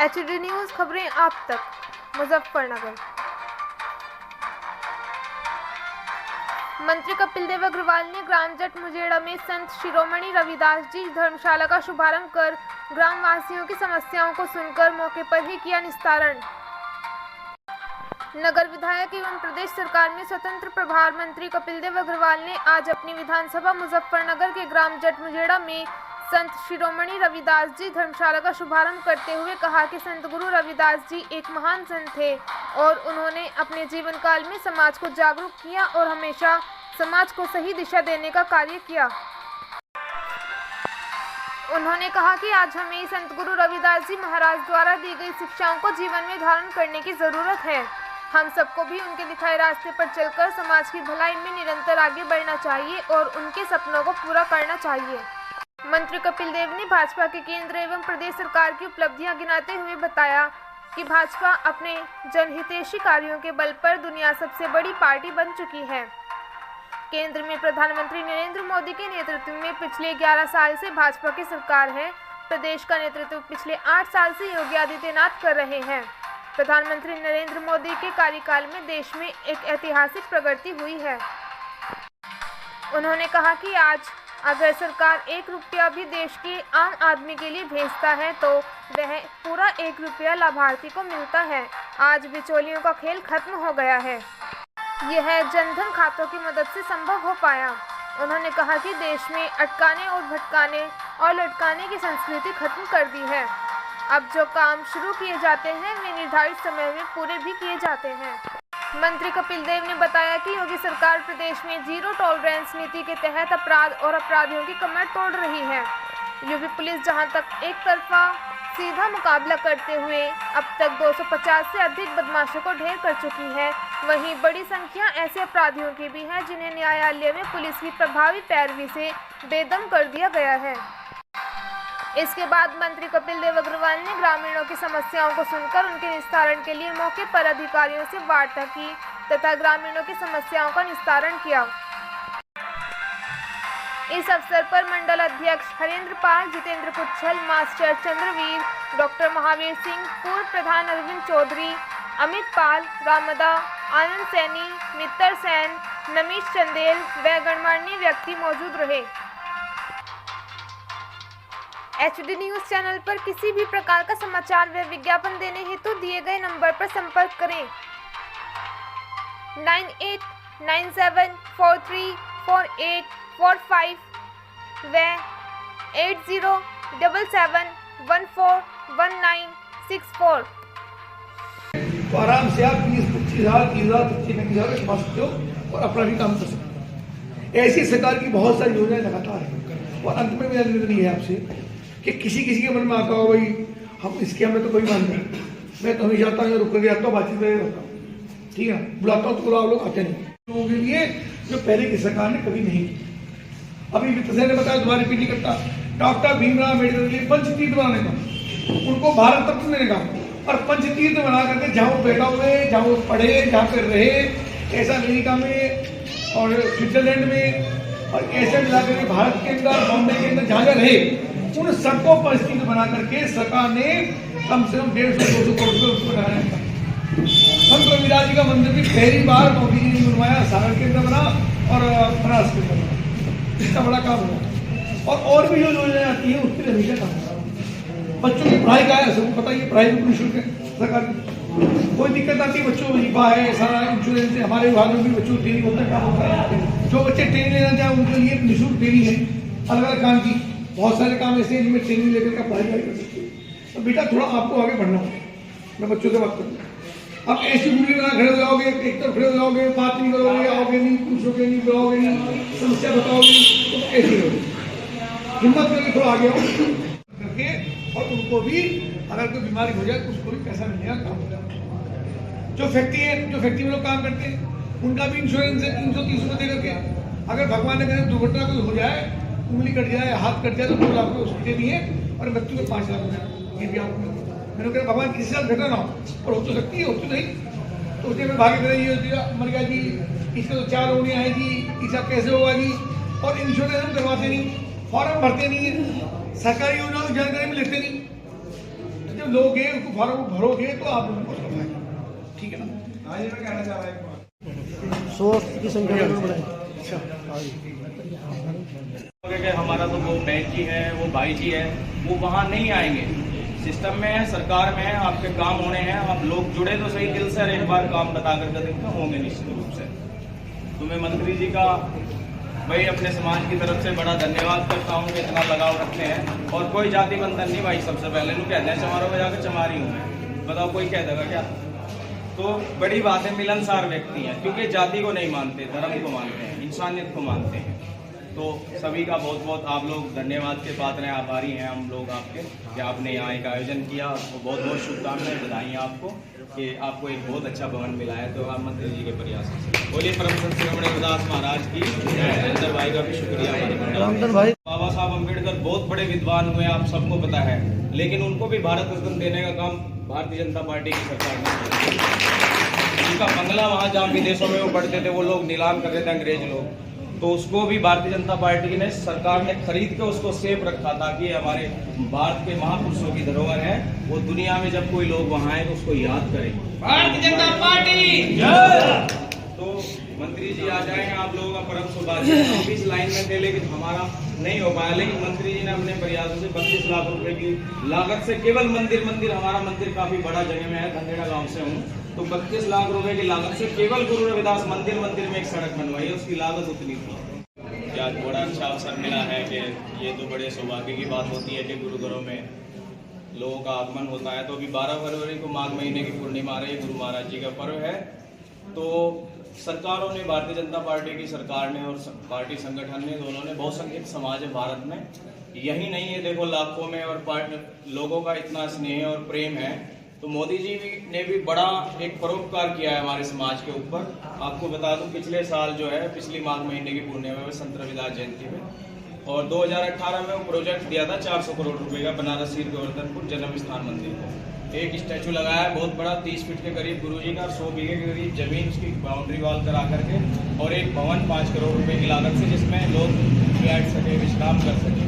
HD news खबरें आप तक। मुजफ्फरनगर मंत्री कपिल देव अग्रवाल ने ग्राम जट मुजेड़ा में संत शिरोमणि रविदास जी धर्मशाला का शुभारंभ कर ग्राम वासियों की समस्याओं को सुनकर मौके पर ही किया निस्तारण। नगर विधायक एवं प्रदेश सरकार में स्वतंत्र प्रभार मंत्री कपिल देव अग्रवाल ने आज अपनी विधानसभा मुजफ्फरनगर के ग्राम जट मुजेड़ा में संत शिरोमणि रविदास जी धर्मशाला का शुभारंभ करते हुए कहा कि संत गुरु रविदास जी एक महान संत थे और उन्होंने अपने जीवन काल में समाज को जागरूक किया और हमेशा समाज को सही दिशा देने का कार्य किया। उन्होंने कहा कि आज हमें संत गुरु रविदास जी महाराज द्वारा दी गई शिक्षाओं को जीवन में धारण करने की जरूरत है। हम सबको भी उनके दिखाए रास्ते पर चलकर समाज की भलाई में निरंतर आगे बढ़ना चाहिए और उनके सपनों को पूरा करना चाहिए। मंत्री कपिल देव ने भाजपा के केंद्र एवं प्रदेश सरकार की उपलब्धियां गिनाते हुए बताया कि भाजपा अपने जनहितैषी कार्यों के बल पर दुनिया सबसे बड़ी पार्टी बन चुकी है। केंद्र में प्रधानमंत्री नरेंद्र मोदी के नेतृत्व में पिछले 11 साल से भाजपा की सरकार है। प्रदेश का नेतृत्व पिछले 8 साल से योगी आदित्यनाथ कर रहे हैं। प्रधानमंत्री नरेंद्र मोदी के कार्यकाल में देश में एक ऐतिहासिक प्रगति हुई है। उन्होंने कहा कि आज अगर सरकार 1 रुपया भी देश के आम आदमी के लिए भेजता है तो वह पूरा 1 रुपया लाभार्थी को मिलता है। आज बिचौलियों का खेल खत्म हो गया है। यह जनधन खातों की मदद से संभव हो पाया। उन्होंने कहा कि देश में अटकाने और भटकाने और लटकाने की संस्कृति खत्म कर दी है। अब जो काम शुरू किए जाते हैं वे निर्धारित समय में पूरे भी किए जाते हैं। मंत्री कपिल देव ने बताया कि योगी सरकार प्रदेश में जीरो टॉलरेंस नीति के तहत अपराध और अपराधियों की कमर तोड़ रही है। यूपी पुलिस जहां तक एक तरफा सीधा मुकाबला करते हुए अब तक 250 से अधिक बदमाशों को ढेर कर चुकी है, वहीं बड़ी संख्या ऐसे अपराधियों की भी है जिन्हें न्यायालय में पुलिस की प्रभावी पैरवी से बेदम कर दिया गया है। इसके बाद मंत्री कपिल देव अग्रवाल ने ग्रामीणों की समस्याओं को सुनकर उनके निस्तारण के लिए मौके पर अधिकारियों से वार्ता की तथा ग्रामीणों की समस्याओं का निस्तारण किया। इस अवसर पर मंडल अध्यक्ष हरेंद्र पाल, जितेंद्र कुच्छल, मास्टर चंद्रवीर, डॉक्टर महावीर सिंह, पूर्व प्रधान अरविंद चौधरी, अमित पाल, रामदा, आनंद सैनी, मित्तर सैन, नमीश चंदेल व गणमान्य व्यक्ति मौजूद रहे। HD न्यूज़ चैनल पर किसी भी प्रकार का समाचार व विज्ञापन देने हेतु दिए गए नंबर पर संपर्क करें 9897434845 व 8077141964। तो आराम से आप 20-25,000, 30,000, 25,000 कमा सकते हो और अपना भी काम कर सकते हो। ऐसी सरकार की बहुत सारी योजनाएं लगातार है। और अंत में मेरा निवेदन है आपसे कि किसी के मन में आता हो भाई हम इसके हमें तो कोई मान नहीं, मैं तो हमेशा आता हूँ, रुक कर आता हूँ, बातचीत करके रहता हूँ, ठीक है, बुलाता हूँ तो बुलाओ, लोग आते नहीं। लोगों के लिए जो पहले की सरकार ने कभी नहीं की। अभी वित्त ने बताया, दोबारा रिपीट नहीं करता, डॉक्टर भीमराव अम्बेडकर के लिए पंचतीर्थ बनाने का, उनको भारत रत्न देने का और पंचतीर्थ बना करके जहाँ वो पैदा हुए, जहाँ वो पढ़े, जहाँ पे रहे, ऐसा अमेरिका में और स्विट्जरलैंड में और ऐसे मिला करके भारत के अंदर, बॉम्बे के अंदर जहाँ रहे, उन सबको परिस्थिति बना करके सरकार ने कम से कम 150-200 करोड़ रुपये उसको लगाया था। संत रविदास जी का मंदिर भी पहली बार मोदी जी ने बनवाया, सागर के अंदर बना और बनारस के अंदर बना। इसका बड़ा काम हुआ। और भी जो योजनाएं आती हैं उसके लिए हमेशा काम होगा। बच्चों की पढ़ाई का है, सबको पता है, पढ़ाई बिल्कुल निःशुल्क है सरकार की। कोई दिक्कत आती है बच्चों को वजीफा है, सारा इंश्योरेंस है, हमारे विभाग में भी बच्चों को ट्रेनिंग होता है, काम होता है। जो बच्चे ट्रेनिंग लेना चाहें उनके लिए निःशुल्क ट्रेनिंग है, अलग अलग काम की। बहुत सारे काम ऐसे हैं जिनमें ट्रेनिंग लेकर का पढ़ाई कर सकते हैं। तो बेटा थोड़ा आपको आगे बढ़ना होगा। मैं बच्चों से बात करूँगा। आप ऐसी दूरी बना खड़े हो जाओगे, एक तरफ खड़े हो जाओगे, बात नहीं करोगे, आओगे नहीं, पूछोगे नहीं, बुलाओगे नहीं, समस्या बताओगे तो ऐसे होगी। हिम्मत करके थोड़ा आगे आओ करके, और उनको भी अगर कोई बीमारी हो जाए तो उसको भी पैसा मिलेगा, काम हो जाएगा। जो फैक्ट्री में लोग काम करते हैं उनका भी इंश्योरेंस है 330 रुपये दे करके। अगर भगवान ने कहे दुर्घटना कोई हो जाए, उंगली कट जाए, हाथ कट जाए तो 2 लाख रुपये उसके दिए और मृत्यु को 5 लाख रुपये, ये भी आपको मैंने कहा भगवान किसी साथ घटना ना हो, और हो तो सकती है, हो तो नहीं, तो उसने में भागे करे ये मर गया जी, इसका तो 4 उंगलियाँ हैं जी, इसका कैसे होगा जी, और इंश्योरेंस हम करवाते नहीं, फॉर्म भरते नहीं है, सरकारी योजनाओं की जानकारी में लेते नहीं। लोगे, उसको फॉर्म भरोगे तो आप लोगों को उसका फायदा, ठीक है ना? हाँ, ये मैं कहना चाह रहा हूँ। 100 की संख्या में बढ़ाएं। कि हमारा तो वो बहन जी है, वो भाई जी है, वो वहाँ नहीं आएंगे। सिस्टम में है, सरकार में है, आपके काम होने हैं, आप लोग जुड़े तो सही दिल से, एक बार काम बता करके देखते होंगे निश्चित रूप से। तो मैं मंत्री जी का भाई अपने समाज की तरफ से बड़ा धन्यवाद करता हूँ कि इतना लगाव रखते हैं। और कोई जाति बंधन नहीं भाई, सबसे पहले लोग कहते हैं चमारों में जाकर चमारी हूँ मैं, बताओ कोई कह देगा क्या? तो बड़ी बात है, मिलनसार व्यक्ति हैं, क्योंकि जाति को नहीं मानते, धर्म को मानते हैं, इंसानियत को मानते हैं। तो सभी का बहुत बहुत आप लोग धन्यवाद के पात्र हैं, आभारी हैं हम लोग आपके कि आपने यहाँ एक आयोजन किया। तो बहुत बहुत शुभकामनाएं, बधाई आपको कि आपको एक बहुत अच्छा भवन मिला है। तो आप मंत्री जी के प्रयासों से बोलिए परम संत शिरोमणि रविदास महाराज की जय। भाई का भी शुक्रिया। रामधन भाई, बाबा साहब अम्बेडकर बहुत बड़े विद्वान हुए, आप सबको पता है, लेकिन उनको भी भारत रत्न देने का काम भारतीय जनता पार्टी की सरकार ने किया। उनका बंगला वहाँ जहाँ विदेशों में वो पढ़ते थे, वो लोग नीलाम कर रहे थे अंग्रेज लोग, तो उसको भी भारतीय जनता पार्टी ने, सरकार ने खरीद के उसको सेफ रखा, ताकि हमारे भारत के महापुरुषों की धरोहर है, वो दुनिया में जब कोई लोग वहाँ आए तो उसको याद करें। भारतीय जनता पार्टी जय। तो मंत्री जी आ जाएंगे, आप लोगों का परम सौभाग्य है। हम इस लाइन में थे लेकिन हमारा नहीं हो पाया, लेकिन मंत्री जी ने अपने प्रयासों से 32 लाख रुपए की लागत से केवल मंदिर हमारा मंदिर काफी बड़ा जगह में है, धंधेड़ा गांव से हूँ, तो 32 लाख रुपए की लागत से केवल गुरु रविदास मंदिर में एक सड़क बनवाई है, उसकी लागत उतनी थी। क्या बड़ा अच्छा अवसर मिला है कि ये तो बड़े सौभाग्य की बात होती है कि गुरुघरों में लोगों का आगमन होता है। तो अभी 12 फरवरी को माघ महीने की पूर्णिमा रही, गुरु महाराज जी का पर्व है। तो सरकारों ने, भारतीय जनता पार्टी की सरकार ने और पार्टी संगठन ने, दोनों ने, बहुसंख्यक समाज है भारत में, यही नहीं है, देखो लाखों में, और लोगों का इतना स्नेह और प्रेम है। तो मोदी जी ने भी बड़ा एक परोपकार किया है हमारे समाज के ऊपर। आपको बता दूं, पिछले साल जो है, पिछली माघ महीने की पूर्णिमा में, संत रविदास जयंती में, और 2018 में वो प्रोजेक्ट दिया था 400 करोड़ रुपए का, बनारस शीर गोवर्धनपुर जन्म स्थान मंदिर को एक स्टैचू लगाया है बहुत बड़ा, 30 फीट के करीब गुरुजी का, 100 बीघे के करीब जमीन, उसकी बाउंड्री वॉल करा करके, और एक भवन 5 करोड़ रुपए की लागत से, जिसमें लोग बैठ सके, विश्राम कर सके।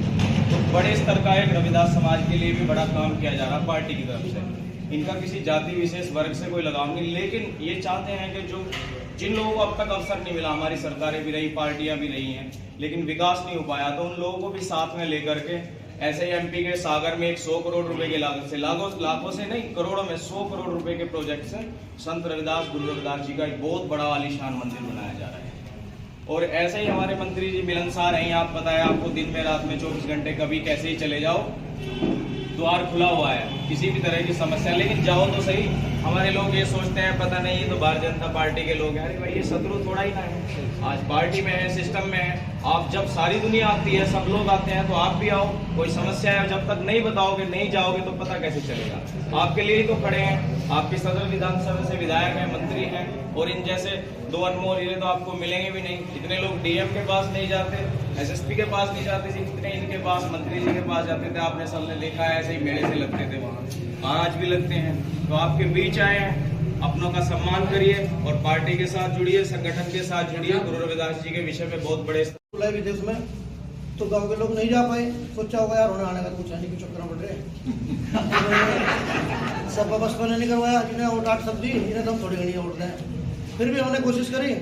तो बड़े स्तर का एक रविदास समाज के लिए भी बड़ा काम किया जा रहा है पार्टी की तरफ से। इनका किसी जाति विशेष वर्ग से कोई लगाव नहीं, लेकिन ये चाहते हैं कि जिन लोगों को अब तक अवसर नहीं मिला, हमारी सरकारें भी रही, पार्टियां भी रही हैं, लेकिन विकास नहीं हो पाया, तो उन लोगों को भी साथ में लेकर के, ऐसे ही एमपी के सागर में 100 करोड़ रुपए की लागत से, लाखों से नहीं, करोड़ों में, 100 करोड़ रुपए के प्रोजेक्ट से संत रविदास, गुरु रविदास जी का एक बहुत बड़ा आलीशान मंदिर बनाया जा रहा है। और ऐसे ही हमारे मंत्री जी मिलनसार हैं, आप पता है आपको, दिन में रात में 24 घंटे कभी कैसे ही चले जाओ, द्वार खुला हुआ है, किसी भी तरह की समस्या, लेकिन जाओ तो सही। हमारे लोग ये सोचते हैं पता नहीं ये तो भारतीय जनता पार्टी के लोग हैं, अरे भाई ये शत्रु थोड़ा ही ना है, आज पार्टी में है, सिस्टम में है। आप जब सारी दुनिया आती है, सब लोग आते हैं, तो आप भी आओ, कोई समस्या है जब तक नहीं बताओगे, नहीं जाओगे तो पता कैसे चलेगा। आपके लिए ही तो खड़े हैं, आपके सदर विधानसभा से विधायक हैं, मंत्री हैं, और इन जैसे दो अनमोल हीरे तो आपको मिलेंगे भी नहीं। इतने लोग डीएम के पास नहीं जाते, एसएसपी के पास नहीं जाते, जितने इनके पास, मंत्री जी के पास जाते थे, आपने सबने देखा है, ऐसे ही मेले से लगते थे वहाँ, आज भी लगते हैं। तो आपके बीच आए हैं, अपनों का सम्मान करिए और पार्टी के साथ जुड़िए, संगठन के साथ जुड़िए। गुरु रविदास जी के विषय में बहुत बड़े विदेश में तो गांव के लोग नहीं जा पाए, सोचा होगा यार होने आने का कुछ आने के चक्कर पड़ रहे सब बसपा ने नहीं करवाया, जिन्हें वोट 8 सब दी, इन्हें तो हम थोड़ी घड़ी वोट दें। फिर भी हमने कोशिश करी,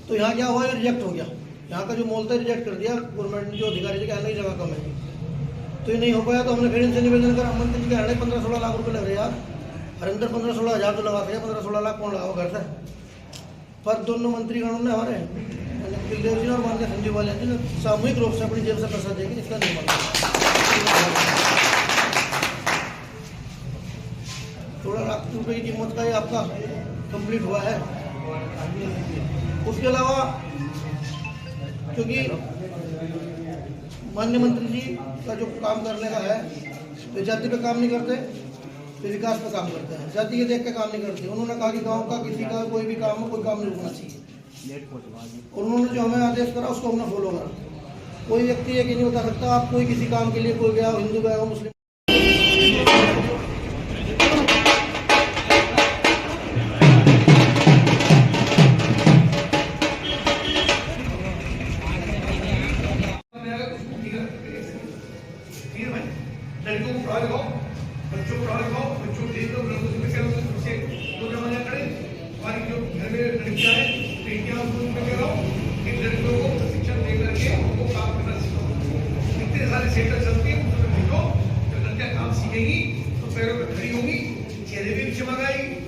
तो यहाँ क्या हुआ, रिजेक्ट हो गया। यहाँ का जो मोल था रिजेक्ट कर दिया गवर्नमेंट, जो अधिकारी थे, कहने की जगह कम है, तो ये नहीं हो पाया। तो हमने फिर इनसे निवेदन करा, मंत्री जी कह रहे 15-16 लाख रुपए लग रहे यार, हरिंदर 15-16 हज़ार तो लगा दिया, 15-16 लाख कौन लगाओ घर से। पर दोनों मंत्रीगणों ने, हमारे कुलदेव जी और माननीय संजीव वाले जी ने सामूहिक रूप से अपनी जेब से पैसा देगी, इसका नहीं मालूम। 16 लाख रुपए की कीमत का ये आपका कंप्लीट हुआ है। उसके अलावा क्योंकि माननीय मंत्री जी का जो काम करने का है, तो जाति पे काम नहीं करते, तो विकास पे काम करते हैं, जाति के देख के काम नहीं करते। उन्होंने कहा कि गांव का किसी का कोई भी काम हो, कोई काम नहीं रुकना चाहिए, और उन्होंने जो हमें आदेश करा उसको हमने फॉलो करा। कोई व्यक्ति ये कि नहीं बता सकता आप कोई किसी काम के लिए कोई गया हो, हिंदू गया हो, मुस्लिम। लड़कियों को पढ़ा लगाओ, बच्चों को पढ़ा लगाओ, मैं उनको कह रहा हूँ कि लड़कियों को प्रशिक्षण दे करके उनको काम करना सिखाओ। इतने सारे सेंटर चलते हैं, उसमें भेजो, जब लड़कियाँ काम सीखेंगी तो पैरों पर खड़ी होंगी, चेहरे भी चमक आएगी,